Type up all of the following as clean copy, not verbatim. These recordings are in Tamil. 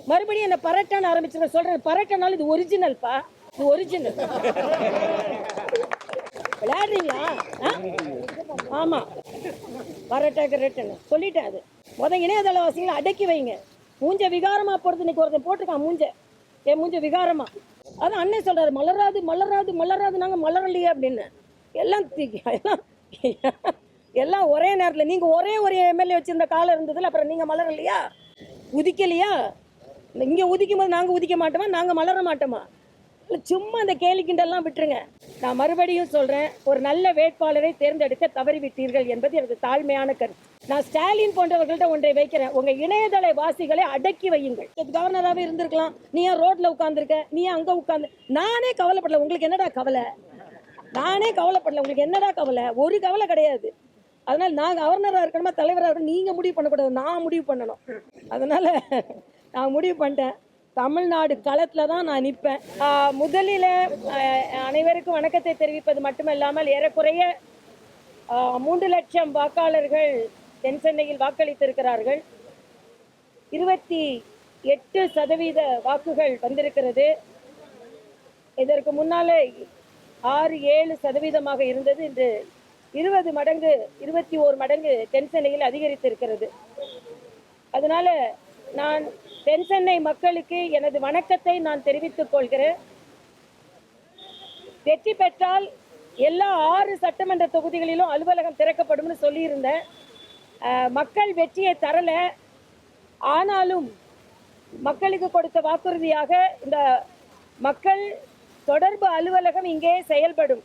மறுபடியும் என்ன பரட்டான்னு ஆரம்பிச்சு சொல்றேன். பரட்டனாலும் இது ஒரிஜினல்ப்பா, இது ஒரிஜினல். விளையாடுறீங்களா? ஆமா, பரட்டாக்கு ரேட்டுன்னு சொல்லிட்டேன். அது இணையதளவாசிகளை அடக்கி வைங்க. மூஞ்ச விகாரமா போறது. இன்னைக்கு ஒருத்தன் போட்டிருக்கான் மூஞ்ச, என் மூஞ்ச விகாரமா. அதான் அண்ணன் சொல்றாரு, மலராது மலராது மலராது, நாங்க மலரலையே அப்படின்னு. எல்லாம் எல்லாம் ஒரே நேரத்தில். நீங்க ஒரே ஒரு எம்எல்ஏ வச்சிருந்த காலம் இருந்ததுல, அப்புறம் நீங்க மலரலையா, உதிக்கலையா? இங்க உதிக்கும் போது நாங்க உதிக்க மாட்டோமா? நாங்க மலர மாட்டோமா? சும்மா அந்த கேலி கிண்டெல்லாம் விட்டுருங்க. நான் மறுபடியும் சொல்றேன், ஒரு நல்ல வேட்பாளரை தேர்ந்தெடுக்க தவறிவிட்டீர்கள் என்பது எனது தாழ்மையான கருத்து. நான் ஸ்டாலின் போன்றவர்கள்ட்ட ஒன்றை வைக்கிறேன், உங்க இணையதள வாசிகளை அடக்கி வையுங்கள். கவர்னராகவே இருந்திருக்கலாம். நீ ஏன் ரோட்ல உட்கார்ந்துருக்க? நீ ஏன் அங்க உட்கார்ந்து? நானே கவலைப்படல, உங்களுக்கு என்னடா கவலை? நானே கவலைப்படல, உங்களுக்கு என்னடா கவலை? ஒரு கவலை கிடையாது. அதனால நான் கவர்னராக இருக்கணுமா தலைவராக இருக்கணும் நீங்க முடிவு பண்ணக்கூடாது, நான் முடிவு பண்ணணும். அதனால நான் முடிவு பண்ணிட்டேன், தமிழ்நாடு களத்தில் தான் நான் நிற்பேன். முதலில் அனைவருக்கும் வணக்கத்தை தெரிவிப்பது மட்டுமல்லாமல், ஏறக்குறைய 3 லட்சம் வாக்காளர்கள் தென் சென்னையில் வாக்களித்திருக்கிறார்கள். 28% வாக்குகள் வந்திருக்கிறது. இதற்கு முன்னாலே 6-7% இருந்தது. இன்று 20 மடங்கு 21 மடங்கு தென் சென்னையில் அதிகரித்திருக்கிறது. அதனால நான் தென் சென்னை மக்களுக்கு எனது வணக்கத்தை நான் தெரிவித்துக் கொள்கிறேன். வெற்றி பெற்றால் எல்லா 6 சட்டமன்ற தொகுதிகளிலும் அலுவலகம் திறக்கப்படும் சொல்லியிருந்தேன். மக்கள் வெற்றியை தரல, ஆனாலும் மக்களுக்கு கொடுத்த வாக்குறுதியாக இந்த மக்கள் தொடர்பு அலுவலகம் இங்கே செயல்படும்.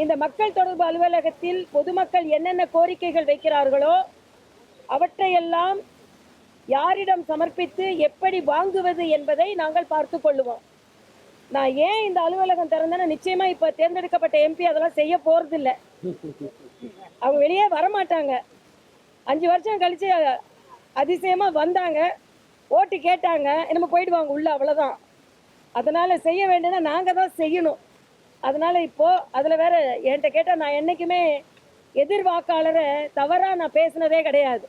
இந்த மக்கள் தொடர்பு அலுவலகத்தில் பொதுமக்கள் என்னென்ன கோரிக்கைகள் வைக்கிறார்களோ அவற்றையெல்லாம் யாரிடம் சமர்ப்பித்து எப்படி வாங்குவது என்பதை நாங்கள் பார்த்து கொள்ளுவோம். நான் ஏன் இந்த அலுவலகம் திறந்தேன்னா, நிச்சயமா இப்ப தேர்ந்தெடுக்கப்பட்ட எம்பி அதெல்லாம் செய்ய போறதில்லை. அவங்க வெளியே வரமாட்டாங்க. 5 வருஷம் கழிச்சு அதிசயமா வந்தாங்க, ஓட்டு கேட்டாங்க, என்னமோ போயிடுவாங்க உள்ள, அவ்வளவுதான். அதனால செய்ய வேண்டியதை நாங்க தான் செய்யணும். அதனால இப்போ அதுல வேற என்கிட்ட கேட்டா, நான் என்னைக்குமே எதிர்வாக்காளரை தவறா நான் பேசினதே கிடையாது.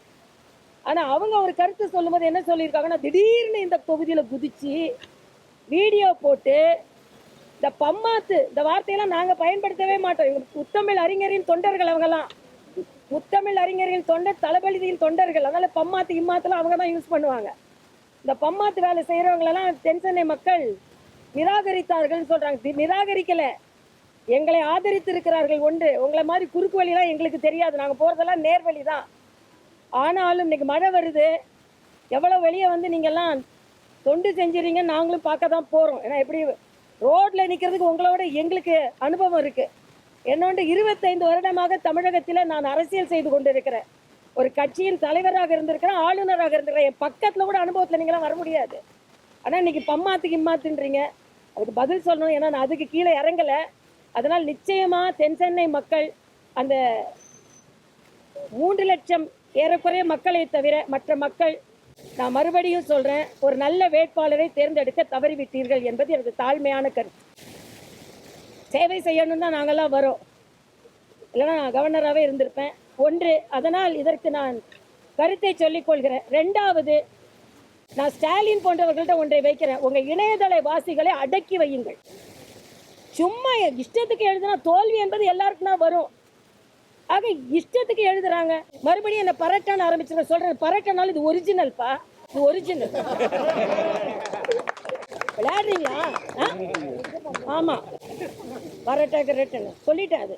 ஆனா அவங்க ஒரு கருத்து சொல்லும் போது என்ன சொல்லியிருக்காங்கன்னா, திடீர்னு இந்த தொகுதியில குதிச்சு வீடியோ போட்டு இந்த பம்மாத்து, இந்த வார்த்தையெல்லாம் நாங்க பயன்படுத்தவே மாட்டோம். முத்தமிழ் அறிஞரின் தொண்டர்கள் அவங்கெல்லாம், முத்தமிழ் அறிஞர்களின் தொண்டர், தளபதியின் தொண்டர்கள். அதனால பம்மாத்து இம்மாத்தெல்லாம் அவங்க தான் யூஸ் பண்ணுவாங்க. இந்த பம்மாத்து வேலை செய்யறவங்களெல்லாம் தென் சென்னை மக்கள் நிராகரித்தார்கள் சொல்றாங்க. நிராகரிக்கல, எங்களை ஆதரித்து இருக்கிறார்கள். ஒன்று, உங்களை மாதிரி குறுக்கு வழிலாம் எங்களுக்கு தெரியாது, நாங்க போறதெல்லாம் நேர்வழி தான். ஆனாலும் இன்னைக்கு மழை வருது, எவ்வளவு வெளியே வந்து நீங்கெல்லாம் தொண்டு செஞ்சுறீங்க, நாங்களும் பார்க்க தான் போறோம். ஏன்னா எப்படி ரோட்ல நிக்கிறதுக்கு உங்களோட எங்களுக்கு அனுபவம் இருக்கு. என்னோட 25 வருடமாக தமிழகத்தில் நான் அரசியல் செய்து கொண்டிருக்கிறேன். ஒரு கட்சியின் தலைவராக இருந்திருக்கிறேன், ஆளுநராக இருந்திருக்கிறேன். என் பக்கத்துல கூட அனுபவத்தில் நீங்களாம் வர முடியாது. ஆனால் இன்னைக்கு பம்மாத்துக்கு இம்மாத்துன்றீங்க, அதுக்கு பதில் சொல்லணும். ஏன்னா நான் அதுக்கு கீழே இறங்கல. அதனால் நிச்சயமா தென் சென்னை மக்கள் அந்த 3 லட்சம் ஏறக்குறைய மக்களை தவிர மற்ற மக்கள், நான் மறுபடியும் சொல்றேன், ஒரு நல்ல வேட்பாளரை தேர்ந்தெடுக்க தவறிவிட்டீர்கள் என்பது எனது தாழ்மையான கருத்து. சேவை செய்யணும் தான் நாங்கெல்லாம் வரோம், இல்லைன்னா நான் கவர்னராகவே இருந்திருப்பேன். ஒன்று, அதனால் இதற்கு நான் கருத்தை சொல்லிக் கொள்கிறேன். 2வது, நான் ஸ்டாலின் போன்றவர்கள்ட்ட ஒன்றை வைக்கிறேன், உங்க இணையதள வாசிகளை அடக்கி வையுங்கள். சும்மா இஷ்டத்துக்கு எழுதுனா தோல்வி என்பது எல்லாருக்கும் தான் வரும். ஆக இஷ்டத்துக்கு எழுதுறாங்க. மறுபடியும் என்ன பரட்டான்னு ஆரம்பிச்சு சொல்றேன். பரட்டனாலும் இது ஒரிஜினல்ப்பா, இது ஒரிஜினல். விளையாடுறீங்களா? ஆமா, பரட்டாக்கு ரேட்டுன்னு சொல்லிட்டேன். அது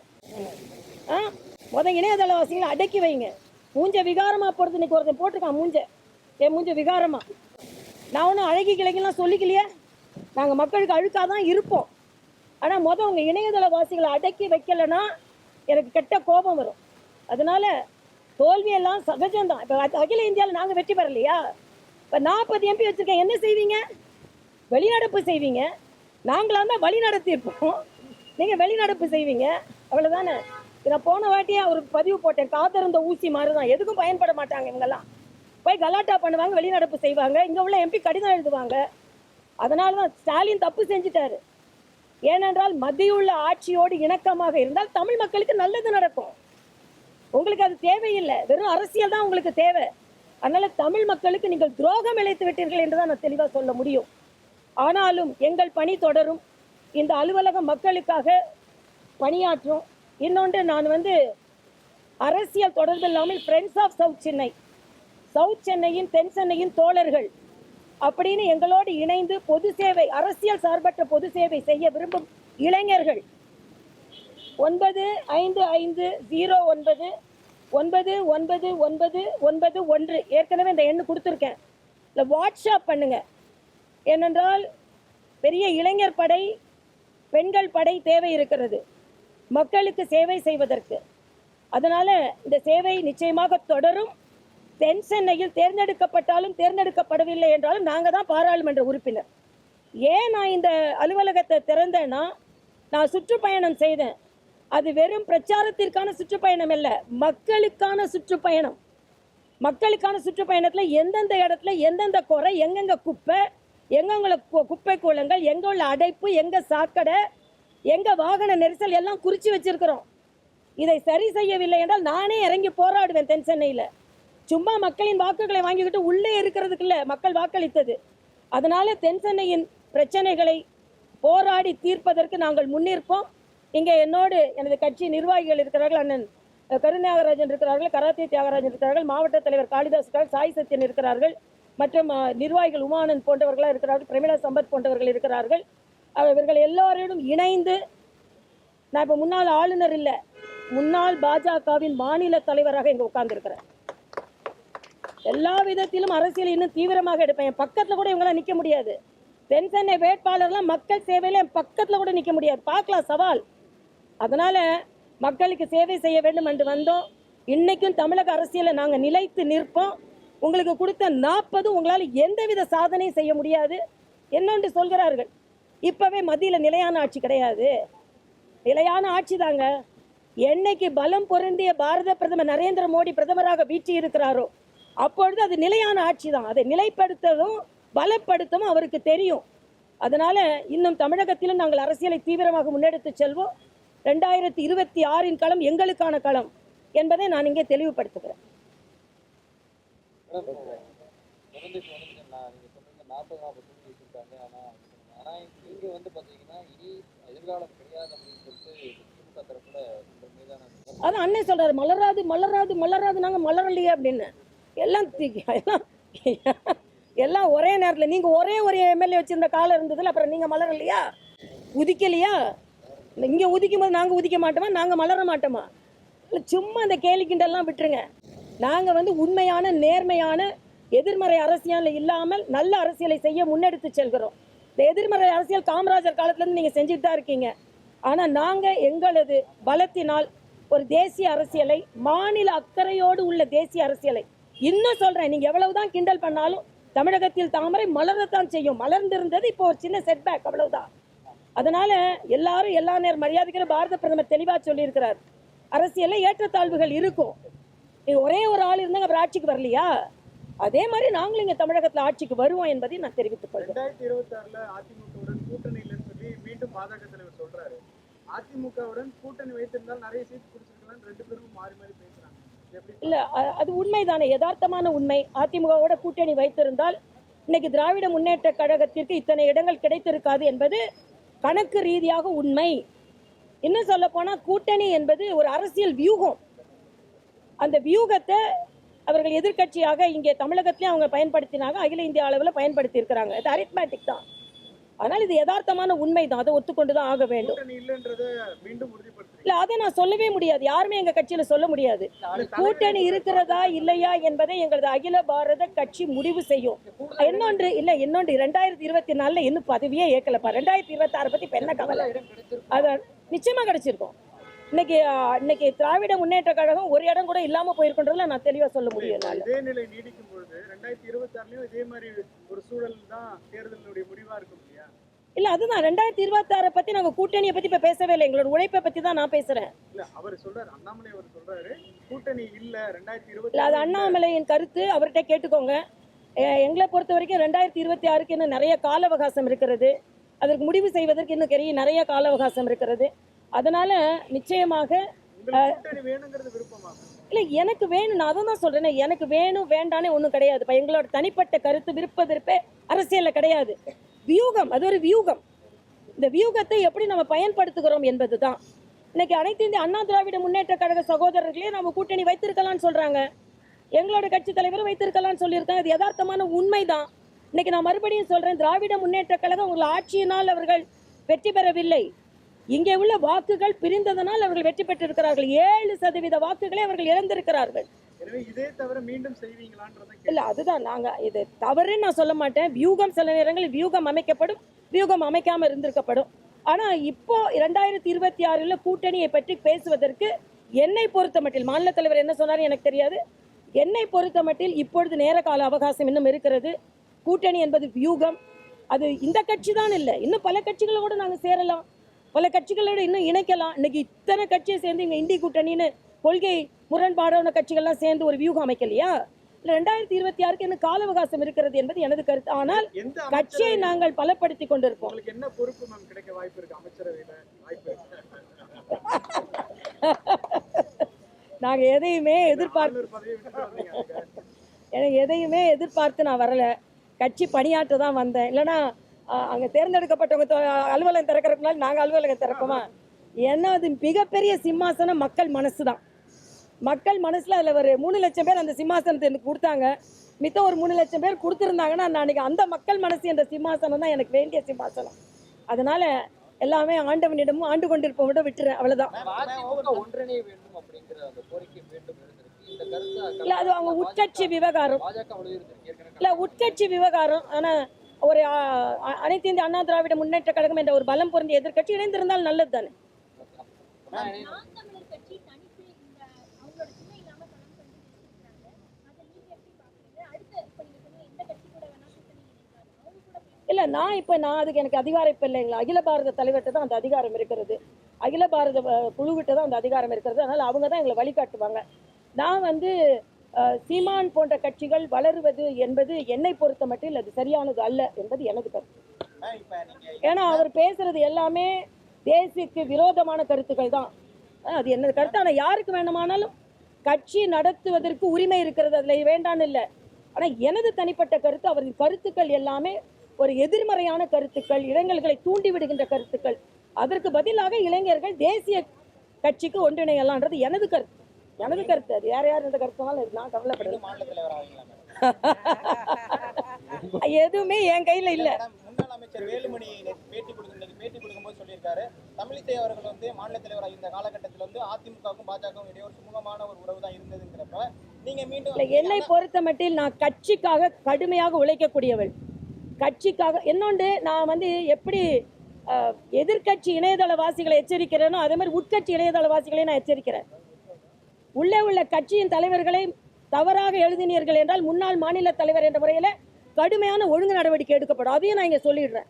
இணையதளவாசிகளை அடக்கி வைங்க. மூஞ்ச விகாரமா போறது. இன்னைக்கு ஒருத்தன் போட்டிருக்கான் மூஞ்ச, என் மூஞ்ச விகாரமா. நான் ஒன்றும் அழகி கிழக்கெல்லாம் சொல்லிக்கலையே, நாங்கள் மக்களுக்கு அழுக்காதான் இருப்போம். ஆனால் உங்கள் இணையதளவாசிகளை அடக்கி வைக்கலைன்னா எனக்கு கெட்ட கோபம் வரும். அதனால தோல்வியெல்லாம் சகஜம்தான். இப்போ அகில இந்தியாவில் நாங்கள் வெற்றி பெறலையா? இப்போ 40 எம்பி வச்சுருக்கேன், என்ன செய்வீங்க? வெளிநடப்பு செய்வீங்க. நாங்களாக தான் வழி நடத்தியிருப்போம், நீங்கள் வெளிநடப்பு செய்வீங்க, அவ்வளோதானே. நான் போன வாட்டியே ஒரு பதிவு போட்டேன், காத்திருந்த ஊசி மாதிரி தான், எதுக்கும் பயன்பட மாட்டாங்க இவங்கெல்லாம். போய் கலாட்டா பண்ணுவாங்க, வெளிநடப்பு செய்வாங்க, இங்கே உள்ள எம்பி கடிதம் எழுதுவாங்க. அதனால தான் ஸ்டாலின் தப்பு செஞ்சுட்டாரு. ஏனென்றால் மத்தியுள்ள ஆட்சியோடு இணக்கமாக இருந்தால் தமிழ் மக்களுக்கு நல்லது நடக்கும். உங்களுக்கு அது தேவையில்லை, வெறும் அரசியல் தான் உங்களுக்கு தேவை. அதனால தமிழ் மக்களுக்கு நீங்கள் துரோகம் இழைத்து விட்டீர்கள் என்றுதான் நான் தெளிவாக சொல்ல முடியும். ஆனாலும் எங்கள் பணி தொடரும். இந்த அலுவலகம் மக்களுக்காக பணியாற்றும். இன்னொன்று, நான் அரசியல் தொடர்பு இல்லாமல் friends of south Chennai, south சென்னையின் தென் சென்னையின் தோழர்கள் அப்படின்னு எங்களோடு இணைந்து பொது சேவை, அரசியல் சார்பற்ற பொது சேவை செய்ய விரும்பும் இளைஞர்கள் 9550999991 ஏற்கனவே இந்த எண்ணு கொடுத்துருக்கேன். இல்லை வாட்ஸ்அப் பண்ணுங்க. ஏனென்றால் பெரிய இளைஞர் படை, பெண்கள் படை தேவை இருக்கிறது மக்களுக்கு சேவை செய்வதற்கு. அதனால இந்த சேவை நிச்சயமாக தொடரும். தென் சென்னையில் தேர்ந்தெடுக்கப்பட்டாலும் தேர்ந்தெடுக்கப்படவில்லை என்றாலும் நாங்கள் தான் பாராளுமன்ற உறுப்பினர். ஏன் நான் இந்த அலுவலகத்தை திறந்தேன்னா, நான் சுற்றுப்பயணம் செய்தேன். அது வெறும் பிரச்சாரத்திற்கான சுற்றுப்பயணம் இல்லை, மக்களுக்கான சுற்றுப்பயணம். மக்களுக்கான சுற்றுப்பயணத்தில் எந்தெந்த இடத்துல எந்தெந்த குறை, எங்கெங்க குப்பை, எங்கெங்க குப்பை கூலங்கள், எங்கே உள்ள அடைப்பு, எங்கே சாக்கடை, எங்கே வாகன நெரிசல் எல்லாம் குறித்து வச்சிருக்கிறோம். இதை சரி செய்யவில்லை என்றால் நானே இறங்கி போராடுவேன் தென் சென்னையில். சும்மா மக்களின் வாக்குகளை வாங்கிக்கிட்டு உள்ளே இருக்கிறதுக்கு இல்லை, மக்கள் வாக்களித்தது. அதனால தென் சென்னையின் பிரச்சனைகளை போராடி தீர்ப்பதற்கு நாங்கள் முன்னிற்போம். இங்கே என்னோடு எனது கட்சி நிர்வாகிகள் இருக்கிறார்கள். அண்ணன் கருநாகராஜன் இருக்கிறார்கள், கராத்தே தியாகராஜன் இருக்கிறார்கள், மாவட்ட தலைவர் காளிதாஸ் இருக்கிறார்கள், சாய் சத்யன் இருக்கிறார்கள், மற்றும் நிர்வாகிகள் உமானந்த் போன்றவர்களாக இருக்கிறார்கள், பிரமிளா சம்பத் போன்றவர்கள் இருக்கிறார்கள். இவர்கள் எல்லோரோடும் இணைந்து, நான் இப்போ முன்னாள் ஆளுநர் இல்லை, முன்னாள் பாஜகவின் மாநில தலைவராக இங்கே உட்கார்ந்துருக்கிறேன். எல்லா விதத்திலும் அரசியல் இன்னும் தீவிரமாக எடுப்பேன். என் பக்கத்தில் கூட இவங்களாம் நிற்க முடியாது. தென் சென்னை வேட்பாளர்லாம் மக்கள் சேவையில் என் பக்கத்தில் கூட நிற்க முடியாது. பார்க்கலாம், சவால். அதனால மக்களுக்கு சேவை செய்ய வேண்டும் என்று வந்தோம். இன்னைக்கும் தமிழக அரசியலை நாங்கள் நிலைத்து நிற்போம். உங்களுக்கு கொடுத்த 40 உங்களால் எந்தவித சாதனையும் செய்ய முடியாது. என்னொன்று சொல்கிறார்கள், இப்பவே மத்தியில் நிலையான ஆட்சி கிடையாது. நிலையான ஆட்சி தாங்க. என்னைக்கு பலம் பொருந்திய பாரத பிரதமர் நரேந்திர மோடி பிரதமராக வீற்றி இருக்கிறாரோ அப்பொழுது அது நிலையான ஆட்சி தான். அதை நிலைப்படுத்தவும் பலப்படுத்தவும் அவருக்கு தெரியும். அதனால இன்னும் தமிழகத்திலும் நாங்கள் அரசியலை தீவிரமாக முன்னெடுத்து செல்வோம். 2026 களம் எங்களுக்கான களம் என்பதை நான் இங்கே தெளிவுபடுத்துகிறேன். அதான் அண்ணன் சொல்றாரு, மலராது மலராது மலராது, நாங்க மலரலையே அப்படின்னு. எல்லாம் ஒரே நேரத்தில். நீங்க ஒரே ஒரு எம்எல்ஏ வச்சிருந்த காலம் இருந்ததுல, அப்புறம் நீங்க மலரலையா, உதிக்கலையா? இங்க உதிக்கும் போது நாங்க உதிக்க மாட்டோமா? நாங்க மலர மாட்டோமா? சும்மா அந்த கேலி கிண்டெல்லாம் விட்டுருங்க. நாங்க உண்மையான நேர்மையான எதிர்மறை அரசியல் இல்லாமல் நல்ல அரசியலை செய்ய முன்னெடுத்து செல்கிறோம். இந்த எதிர்மறை அரசியல் காமராஜர் காலத்துல இருந்து நீங்க செஞ்சுட்டு தான் இருக்கீங்க. ஆனா நாங்க எங்களது பலத்தினால் ஒரு தேசிய அரசியலை, மாநில அக்கறையோடு உள்ள தேசிய அரசியலை, இன்னும் சொல்றேன், நீங்க எவ்வளவுதான் கிண்டல் பண்ணாலும் தமிழகத்தில் தாமரை மலரத்தான் செய்யும். மலர்ந்திருந்தது, இப்போ ஒரு சின்ன செட்பேக், அவ்வளவுதான். அதனால எல்லாரும் எல்லா நேரம் மரியாதைக்கிற பாரத பிரதமர் தெளிவா சொல்லி இருக்கிறார், அரசியல்ல ஏற்றத்தாழ்வுகள் இருக்கும். ஒரே ஒரு ஆள் இருந்தாங்க, அப்புறம் ஆட்சிக்கு வரலையா? அதே மாதிரி நாங்களும் இங்க தமிழகத்தில் ஆட்சிக்கு வருவோம் என்பதை நான் தெரிவித்துக் கொள்கிறேன். 2026 அதிமுகவுடன் கூட்டணி இல்லைன்னு சொல்லி மீண்டும் பாஜக தலைவர் சொல்றாரு. அதிமுகவுடன் கூட்டணி வைத்திருந்தால் நிறைய சீட் குடிச்சிருக்கலாம், 2 பேரும் மாறி மாறி பேசுறாங்க. இல்ல, அது உண்மைதானே, யதார்த்தமான உண்மை. அதிமுகவோட கூட்டணி வைத்திருந்தால் இன்னைக்கு திராவிட முன்னேற்ற கழகத்திற்கு இத்தனை இடங்கள் கிடைத்திருக்காது என்பது கணக்கு ரீதியாக உண்மை. இன்னும் சொல்ல போனா, கூட்டணி என்பது ஒரு அரசியல் வியூகம். அந்த வியூகத்தை அவர்கள் எதிர்கட்சியாக இங்கே தமிழகத்திலேயே அவங்க பயன்படுத்தினாங்க, அகில இந்திய அளவில் பயன்படுத்தி இருக்கிறாங்க. இது அரித்மேட்டிக் தான். ஆனால் இது யதார்த்தமான உண்மை தான், அதை ஒத்துக்கொண்டுதான் ஆக வேண்டும். இல்ல, அதை நான் சொல்லவே முடியாது, யாருமே எங்க கட்சியில சொல்ல முடியாது. கூட்டணி இருக்கிறதா இல்லையா என்பதை எங்களது அகில பாரத கட்சி முடிவு செய்யும். இன்னொன்று 2024 இன்னும் பதவியே ஏற்கலப்பா. 2026 பத்தி என்ன கவலை? அதான் நிச்சயமா கிடைச்சிருக்கும். இன்னைக்கு திராவிட முன்னேற்ற கழகம் ஒரு இடம் கூட இல்லாம போயிருக்குன்றதுல நான் தெளிவா சொல்ல முடியும். இதே நிலை நீடிக்கும் பொழுது 2026 இதே மாதிரி ஒரு சூழல் தான் தேர்தலுடைய முடிவா இருக்கும். இல்ல, அதுதான் 2026 பத்தி நாங்க கூட்டணியை பத்தி இப்ப பேசவே இல்லை, எங்களோட உழைப்பை பத்தி தான் நான் பேசுறேன். இல்ல, அவர் சொல்றாரு, அண்ணாமலை அவர் சொல்றாரு கூட்டணி இல்ல 2026. இல்ல, அது அண்ணாமலையின் கருத்து, அவர்கிட்ட கேட்டுக்கோங்க. எங்களை பொறுத்த வரைக்கும் 2026 இன்னும் நிறைய கால அவகாசம் இருக்கிறது. அதற்கு முடிவு செய்வதற்கு இன்னும் நிறைய கால அவகாசம் இருக்கிறது. அதனால நிச்சயமாக வேணுங்கிறது விருப்பமாக இல்லை எனக்கு வேணும், நான் அதை தான் சொல்கிறேன். எனக்கு வேணும் வேண்டானே ஒன்றும் கிடையாது. இப்போ எங்களோட தனிப்பட்ட கருத்து விருப்ப அரசியலில் கிடையாது. வியூகம், அது ஒரு வியூகம். இந்த வியூகத்தை எப்படி நம்ம பயன்படுத்துகிறோம் என்பது தான். இன்னைக்கு அனைத்து இந்திய அண்ணா திராவிட முன்னேற்ற கழக சகோதரர்களே நம்ம கூட்டணி வைத்திருக்கலாம்னு சொல்கிறாங்க. எங்களோட கட்சி தலைவரும் வைத்திருக்கலாம்னு சொல்லியிருக்காங்க. இது யதார்த்தமான உண்மைதான். இன்னைக்கு நான் மறுபடியும் சொல்கிறேன், திராவிட முன்னேற்ற கழகம் உங்கள் ஆட்சியினால் அவர்கள் வெற்றி பெறவில்லை. இங்கே உள்ள வாக்குகள் பிரிந்ததனால் அவர்கள் வெற்றி பெற்றிருக்கிறார்கள். 7% வாக்குகளை அவர்கள் இழந்திருக்கிறார்கள். இதே தவிர மீண்டும் செய்வீங்களான்றதை இல்லை, அதுதான் நாங்கள் இது தவறுன்னு நான் சொல்ல மாட்டேன். வியூகம் சில நேரங்களில் வியூகம் அமைக்கப்படும், வியூகம் அமைக்காமல் இருந்திருக்கப்படும். ஆனால் இப்போ 2026 கூட்டணியை பற்றி பேசுவதற்கு என்னை பொறுத்த மட்டில், மாநில தலைவர் என்ன சொன்னார் எனக்கு தெரியாது, என்னை பொறுத்த மட்டில் இப்பொழுது நேர கால அவகாசம் இன்னும் இருக்கிறது. கூட்டணி என்பது வியூகம். அது இந்த கட்சி தான் இல்லை, இன்னும் பல கட்சிகளோடு நாங்கள் சேரலாம், பல கட்சிகளோடு இன்னும் இணைக்கலாம். இன்னைக்கு இத்தனை கட்சியை சேர்ந்து இங்கே இந்தி கூட்டணின்னு கொள்கை முரண்பாடான கட்சிகள்லாம் சேர்ந்து ஒரு வியூகம் அமைக்கலையா? 2026 இன்னும் கால அவகாசம் இருக்கிறது என்பது எனது கருத்து. ஆனால் கட்சியை நாங்கள் பலப்படுத்தி கொண்டிருப்போம். என்ன பொறுப்பு மேம் கிடைக்க வாய்ப்பு இருக்கு? அமைச்சரவையில வாய்ப்பு நாங்கள் எதையுமே எதையுமே எதிர்பார்த்து நான் வரல. கட்சி பணியாற்ற தான் வந்தேன். இல்லைன்னா அங்கே தேர்ந்தெடுக்கப்பட்டவங்க அலுவலகம் திறக்கிறதுனால நாங்கள் அலுவலகம் திறப்போமா? என்னது மிகப்பெரிய சிம்மாசனம் மக்கள் மனசு தான். மக்கள் மனசில் அதில் ஒரு 3 லட்சம் பேர் அந்த சிம்மாசனத்தை எனக்கு கொடுத்தாங்க. மித்த ஒரு 3 லட்சம் பேர் கொடுத்துருந்தாங்கன்னா நான் அன்றைக்கி அந்த மக்கள் மனசு என்ற சிம்மாசனம் தான் எனக்கு வேண்டிய சிம்மாசனம். அதனால் எல்லாமே ஆண்டவனிடமும் ஆண்டு கொண்டிருப்பவங்க விட்டுறேன், அவ்வளோதான். இல்லை, அது அவங்க உட்கட்சி விவகாரம். இல்லை, உட்கட்சி விவகாரம். ஆனால் ஒரு அனைத்து இந்திய அண்ணா திராவிட முன்னேற்ற கழகம் என்ற ஒரு பலம் பொருந்திய எதிர்கட்சி இணைந்திருந்தால் நல்லது தானே. இல்லை, நான் அதுக்கு எனக்கு அதிகாரம் இப்போ இல்லைங்களா. அகில பாரத தலைவர்கிட்ட தான் அந்த அதிகாரம் இருக்கிறது, அகில பாரத குழுவிட்ட தான் அந்த அதிகாரம் இருக்கிறது. அதனால் அவங்க தான் எங்களை வழிகாட்டுவாங்க. நான் சீமான் போன்ற கட்சிகள் வளருவது என்பது என்னை பொறுத்த மட்டில் அது சரியானது அல்ல என்பது எனது கருத்து. ஏன்னா அவர் பேசுறது எல்லாமே தேசியக்கு விரோதமான கருத்துக்கள் தான். அது எனது கருத்து. ஆனால் யாருக்கு வேண்டுமானாலும் கட்சி நடத்துவதற்கு உரிமை இருக்கிறது, அதில் வேண்டான்னு இல்லை. ஆனால் எனது தனிப்பட்ட கருத்து, அவரது கருத்துக்கள் எல்லாமே ஒரு எதிர்மறையான கருத்துக்கள், இளைஞர்களை தூண்டி விடுகின்ற கருத்துக்கள். அதற்கு பதிலாக இளைஞர்கள் தேசிய கட்சிக்கு ஒன்றிணையலான்றது எனது கருத்து. அது யார் இந்த கருத்துனாலும் நான் கவலைப்படுறேன். எதுவுமே என் கையில இல்ல. முன்னாள் அமைச்சர் வேலுமணி பேட்டி கொடுக்கும்போது சொல்லியிருக்காரு, தமிழிசை அவர்கள் மாநில தலைவராக இந்த காலகட்டத்தில் அதிமுகவுக்கும் பாஜகவும் இடையே ஒரு சுமூகமான ஒரு உறவு தான் இருந்ததுங்கிறப்ப நீங்க மீண்டும் என்னை பொறுத்த மட்டில் நான் கட்சிக்காக கடுமையாக உழைக்கக்கூடியவள். கட்சிக்காக இன்னொன்று நான் எப்படி எதிர்கட்சி இணையதளவாசிகளை எச்சரிக்கிறேனோ அதே மாதிரி உட்கட்சி இணையதளவாசிகளை நான் எச்சரிக்கிறேன். உள்ளே உள்ள கட்சியின் தலைவர்களை தவறாக எழுதினீர்கள் என்றால் முன்னாள் மாநில தலைவர் என்ற முறையில் கடுமையான ஒழுங்கு நடவடிக்கை எடுக்கப்படும். அதையும் நான் இங்கே சொல்லிடுறேன்.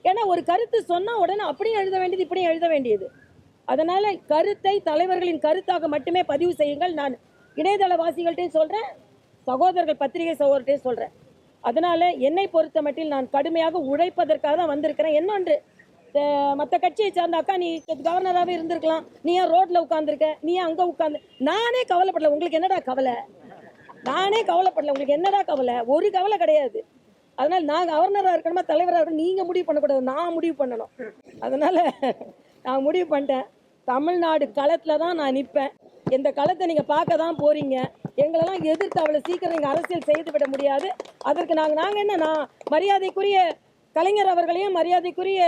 ஏன்னா ஒரு கருத்து சொன்னால் உடனே அப்படியே எழுத வேண்டியது இப்படியும் எழுத வேண்டியது. அதனால் கருத்தை தலைவர்களின் கருத்தாக மட்டுமே பதிவு செய்யுங்கள். நான் இணையதளவாசிகள்கிட்டையும் சொல்கிறேன், சகோதரர்கள் பத்திரிகை சகோதரர்கிட்டையும் சொல்கிறேன். அதனால் என்னை பொறுத்த மட்டில் நான் கடுமையாக உழைப்பதற்காக தான் வந்திருக்கிறேன். இன்னொன்று, மற்ற கட்சியை சார்ந்த அக்கா நீ கவர்னராகவே இருந்திருக்கலாம், நீ ஏன் ரோட்டில் உட்காந்துருக்க, நீ ஏன் அங்கே உட்காந்து, நானே கவலைப்படல. உங்களுக்கு என்னடா கவலை? நானே கவலைப்படல. உங்களுக்கு என்னடா கவலை? ஒரு கவலை கிடையாது. அதனால் நான் கவர்னராக இருக்கணுமா தலைவராக இருக்கணும் நீங்கள் முடிவு பண்ணக்கூடாது, நான் முடிவு பண்ணணும். அதனால் நான் முடிவு பண்ணிட்டேன், தமிழ்நாடு களத்தில் தான் நான் நிற்பேன். இந்த களத்தை நீங்கள் பார்க்க தான் போகிறீங்க. எங்களெல்லாம் எதிர்த்து அவ்வளோ சீக்கிரம் நீங்கள் அரசியல் செய்து விட முடியாது. அதற்கு நாங்கள் என்ன, நான் மரியாதைக்குரிய கலைஞர் அவர்களையும் மரியாதைக்குரிய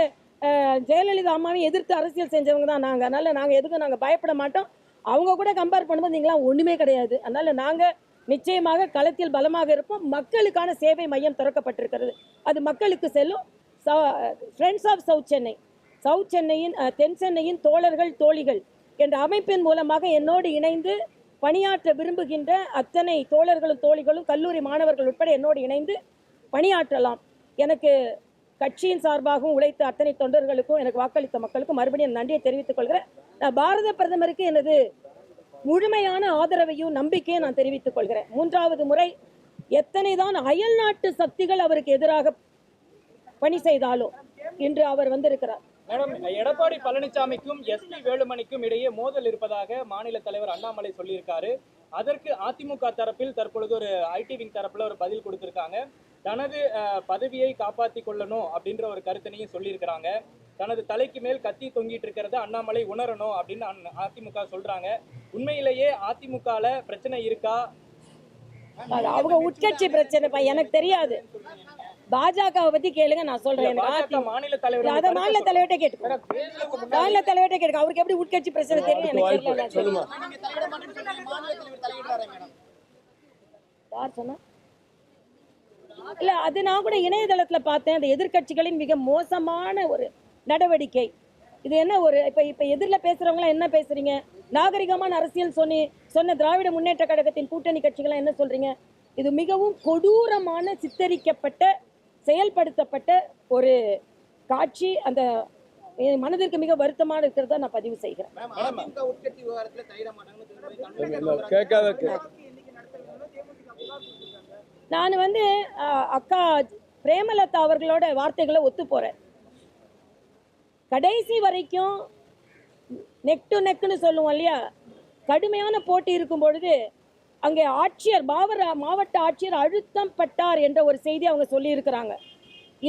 ஜெயலலிதா அம்மாவையும் எதிர்த்து அரசியல் செஞ்சவங்க தான் நாங்கள். அதனால் நாங்கள் எதுக்கும் நாங்கள் பயப்பட மாட்டோம். அவங்க கூட கம்பேர் பண்ணும்போது நீங்களாம் ஒன்றுமே கிடையாது. அதனால் நாங்கள் நிச்சயமாக களத்தில் பலமாக இருப்போம். மக்களுக்கான சேவை மையம் திறக்கப்பட்டிருக்கிறது, அது மக்களுக்கு செல்லும். ஃப்ரெண்ட்ஸ் ஆஃப் சவுத் சென்னையின் தென் சென்னையின் தோழர்கள் தோழிகள் என்ற அமைப்பின் மூலமாக என்னோடு இணைந்து பணியாற்ற விரும்புகின்ற அத்தனை தோழர்களும் தோழிகளும் கல்லூரி மாணவர்கள் உட்பட என்னோடு இணைந்து பணியாற்றலாம். எனக்கு கட்சியின் சார்பாகவும் உழைத்த அத்தனை தொண்டர்களுக்கும் எனக்கு வாக்களித்த மக்களுக்கும் மறுபடியும் நன்றியை தெரிவித்துக் கொள்கிறேன். நான் பாரத பிரதமருக்கு எனது முழுமையான ஆதரவையும் நம்பிக்கையை நான் தெரிவித்துக் கொள்கிறேன். 3வது முறை எத்தனை தான் அயல் நாட்டு சக்திகள் அவருக்கு எதிராக பணி செய்தாலும் இன்று அவர் வந்திருக்கிறார். மேடம், எடப்பாடி பழனிசாமிக்கும் எஸ்பி வேலுமணிக்கும் இடையே மோதல் இருப்பதாக மாநில தலைவர் அண்ணாமலை சொல்லியிருக்காரு. அதற்கு அதிமுக தரப்பில் தற்பொழுது ஒரு ஐடி விங் தரப்புல ஒரு பதில் கொடுத்திருக்காங்க. தனது பதவியை காப்பாற்றி கொள்ளணும் அப்படின்ற ஒரு கருத்தினையும் சொல்லியிருக்கிறாங்க. தனது தலைக்கு மேல் கத்தி தொங்கிட்டு இருக்கிறத அண்ணாமலை உணரணும் அப்படின்னு அதிமுக சொல்றாங்க. உண்மையிலேயே அதிமுகல பிரச்சனை இருக்கா? அவங்க உட்கட்சி பிரச்சனை எனக்கு தெரியாது. பாஜகவை பத்தி கேளுங்க, நான் சொல்றேன். மாநில தலைவர் மாநில தலைவர்கிட்ட கேட்டுக்கோ. மாநில தலைவர்கிட்ட கேட்க அவருக்கு எப்படி உட்கட்சி பிரச்சனை தெரியும் எனக்கு தெரியல. யார் சொன்னா? இல்ல, அது நான் கூட இணையதளத்துல பார்த்தேன். அந்த எதிர்கட்சிகளின் மிக மோசமான ஒரு நடவடிக்கை இது. என்ன ஒரு இப்ப எதிரில் பேசுறவங்க என்ன பேசுறீங்க? நாகரிகமான அரசியல் சொன்ன திராவிட முன்னேற்ற கழகத்தின் கூட்டணி கட்சிகள் என்ன சொல்றீங்க? இது மிகவும் கொடூரமான சித்தரிக்கப்பட்ட செயல்படுத்தப்பட்ட ஒரு காட்சி. அந்த மனதிற்கு மிக வருத்தமான இருக்கிறதா நான் பதிவு செய்கிறேன். நான் அக்கா பிரேமலதா அவர்களோட வார்த்தைகளை ஒத்து போறேன். கடைசி வரைக்கும் நெக் டு நெக்னு சொல்லுவோம் இல்லையா, கடுமையான போட்டி இருக்கும் பொழுது அங்கே ஆட்சியர் மாவட்ட ஆட்சியர் அழுத்தம் பட்டார் என்ற ஒரு செய்தி அவங்க சொல்லியிருக்கிறாங்க.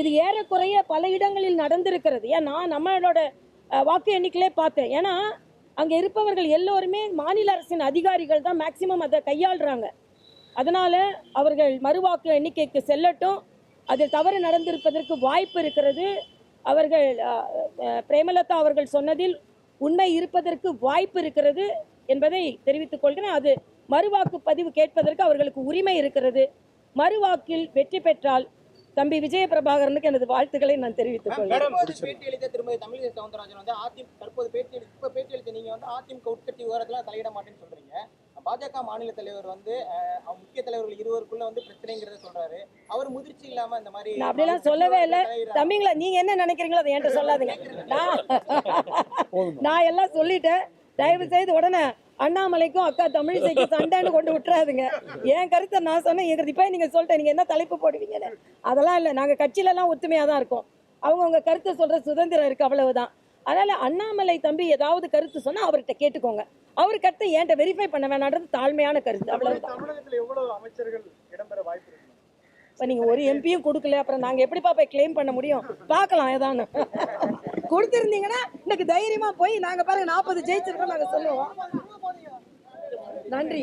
இது ஏறக்குறைய பல இடங்களில் நடந்திருக்கிறது. ஏன்னா நம்மளோட வாக்கு எண்ணிக்கையிலே பார்த்தேன். ஏன்னா அங்கே இருப்பவர்கள் எல்லோருமே மாநில அரசின் அதிகாரிகள் தான் மேக்சிமம் அதை கையாளுறாங்க. அதனால அவர்கள் மறுவாக்கு எண்ணிக்கைக்கு செல்லட்டும். அதில் தவறு நடந்திருப்பதற்கு வாய்ப்பு இருக்கிறது. அவர்கள் பிரேமலதா அவர்கள் சொன்னதில் உண்மை இருப்பதற்கு வாய்ப்பு இருக்கிறது என்பதை தெரிவித்துக் கொள்கிறேன். அது மறுவாக்கு பதிவு கேட்பதற்கு அவர்களுக்கு உரிமை இருக்கிறது. மறுவாக்கில் வெற்றி பெற்றால் தம்பி விஜய பிரபாகரனுக்கு எனது வாழ்த்துக்களை நான் தெரிவித்துக் கொள்கிறேன். பேட்டியளித்த திருமதி தமிழிசை சவுந்தரராஜன் தற்போது பேட்டியளித்த நீங்க அதிமுக உட்கட்சி விவகாரத்துல தலையிட மாட்டேன்னு சொல்றீங்க. பாஜக மாநில தலைவர் முக்கிய தலைவர்கள் இருவருக்குள்ள பிரச்சனைங்கிறத சொல்றாரு. அவர் முதிர்ச்சி இல்லாம இந்த மாதிரி அப்படிலாம் சொல்லவே இல்லை. தம்பிங்களா, நீங்க என்ன நினைக்கிறீங்களோ அதை என்கிட்ட சொல்லாதீங்க. நான் எல்லாம் சொல்லிட்டேன். தயவு செய்து உடனே அண்ணாமலைக்கும் அக்கா தமிழிசைக்கும் சண்டைன்னு கொண்டு விட்டுறாதுங்க. என் கருத்தை நான் சொன்னேன். இப்ப நீங்க சொல்லிட்டேன், நீங்க என்ன தலைப்பு போடுவீங்கன்னு. அதெல்லாம் இல்லை. நாங்க கட்சியில எல்லாம் ஒத்துமையா தான் இருக்கோம். அவங்க கருத்தை சொல்ற சுதந்திரம் இருக்கு, அவ்வளவுதான். அதனால அண்ணாமலை தம்பி ஏதாவது கருத்து சொன்னா அவர்கிட்ட கேட்டுக்கோங்க. அவர் கருத்தை என்கிட்ட வெரிஃபை பண்ண வேணான்றது தாழ்மையான கருத்து, அவ்வளவுதான். தமிழகத்தில் எவ்வளவு அமைச்சர்கள் இடம்பெற வாய்ப்பு இருக்கு? இப்ப நீங்க ஒரு எம்பியும் கொடுக்கல, அப்புறம் நாங்க எப்படிப்பா போய் கிளைம் பண்ண முடியும்? பார்க்கலாம். ஏதானு கொடுத்திருந்தீங்கன்னா இன்னைக்கு தைரியமா போய் நாங்க பாருங்க 40 ஜெயிச்சிருக்கோம் நாங்க சொல்லுவோம். நன்றி.